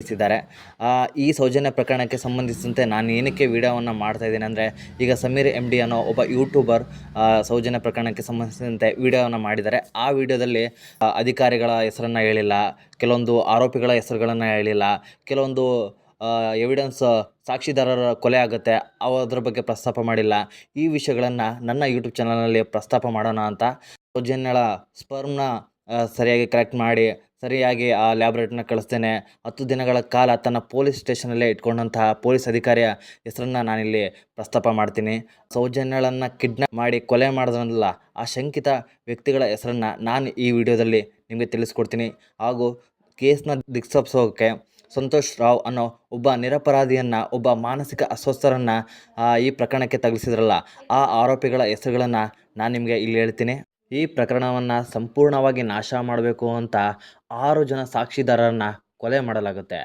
ತಿಳಿಸಿದ್ದಾರೆ. ಈ ಸೌಜನ್ಯ ಪ್ರಕರಣಕ್ಕೆ ಸಂಬಂಧಿಸಿದಂತೆ ನಾನು ಏನಕ್ಕೆ ವಿಡಿಯೋವನ್ನು ಮಾಡ್ತಾಯಿದ್ದೀನಿ ಅಂದರೆ, ಈಗ ಸಮೀರ್ MD ಅನ್ನೋ ಒಬ್ಬ ಯೂಟ್ಯೂಬರ್ ಸೌಜನ್ಯ ಪ್ರಕರಣಕ್ಕೆ ಸಂಬಂಧಿಸಿದಂತೆ ವಿಡಿಯೋವನ್ನು ಮಾಡಿದ್ದಾರೆ. ಆ ವಿಡಿಯೋದಲ್ಲಿ ಅಧಿಕಾರಿಗಳ ಹೆಸರನ್ನು ಹೇಳಿಲ್ಲ, ಕೆಲವೊಂದು ಆರೋಪಿಗಳ ಹೆಸರುಗಳನ್ನು ಹೇಳಿಲ್ಲ, ಕೆಲವೊಂದು ಎವಿಡೆನ್ಸ್ ಸಾಕ್ಷಿದಾರರ ಕೊಲೆ ಆಗುತ್ತೆ ಅದ್ರ ಬಗ್ಗೆ ಪ್ರಸ್ತಾಪ ಮಾಡಿಲ್ಲ. ಈ ವಿಷಯಗಳನ್ನು ನನ್ನ ಯೂಟ್ಯೂಬ್ ಚಾನಲ್ನಲ್ಲಿ ಪ್ರಸ್ತಾಪ ಮಾಡೋಣ ಅಂತ ಸೌಜನ್ಯಳ ಸ್ಪರ್ಮ್ನ ಸರಿಯಾಗಿ ಕಲೆಕ್ಟ್ ಮಾಡಿ ಸರಿಯಾಗಿ ಆ ಲ್ಯಾಬ್ರೇಟ್ರಿನ ಕಳಿಸ್ತೇನೆ. 10 ದಿನಗಳ ಕಾಲ ತನ್ನ ಪೊಲೀಸ್ ಸ್ಟೇಷನಲ್ಲೇ ಇಟ್ಕೊಂಡಂತಹ ಪೊಲೀಸ್ ಅಧಿಕಾರಿಯ ಹೆಸರನ್ನು ನಾನಿಲ್ಲಿ ಪ್ರಸ್ತಾಪ ಮಾಡ್ತೀನಿ. ಸೌಜನ್ಯಳನ್ನು ಕಿಡ್ನಾಪ್ ಮಾಡಿ ಕೊಲೆ ಮಾಡೋದನ್ನಲ್ಲ, ಆ ಶಂಕಿತ ವ್ಯಕ್ತಿಗಳ ಹೆಸರನ್ನು ನಾನು ಈ ವಿಡಿಯೋದಲ್ಲಿ ನಿಮಗೆ ತಿಳಿಸ್ಕೊಡ್ತೀನಿ. ಹಾಗೂ ಕೇಸ್ನ ದಿಕ್ಸೂಚೋಕೆ ಸಂತೋಷ್ ರಾವ್ ಅನ್ನೋ ಒಬ್ಬ ನಿರಪರಾಧಿಯನ್ನು, ಒಬ್ಬ ಮಾನಸಿಕ ಅಸ್ವಸ್ಥರನ್ನು ಈ ಪ್ರಕರಣಕ್ಕೆ ತಗಲಿಸಿದ್ರಲ್ಲ, ಆ ಆರೋಪಿಗಳ ಹೆಸರುಗಳನ್ನು ನಾನು ನಿಮಗೆ ಇಲ್ಲಿ ಹೇಳ್ತೀನಿ. ಈ ಪ್ರಕರಣವನ್ನು ಸಂಪೂರ್ಣವಾಗಿ ನಾಶ ಮಾಡಬೇಕು ಅಂತ 6 ಜನ ಸಾಕ್ಷಿದಾರರನ್ನು ಕೊಲೆ ಮಾಡಲಾಗುತ್ತೆ.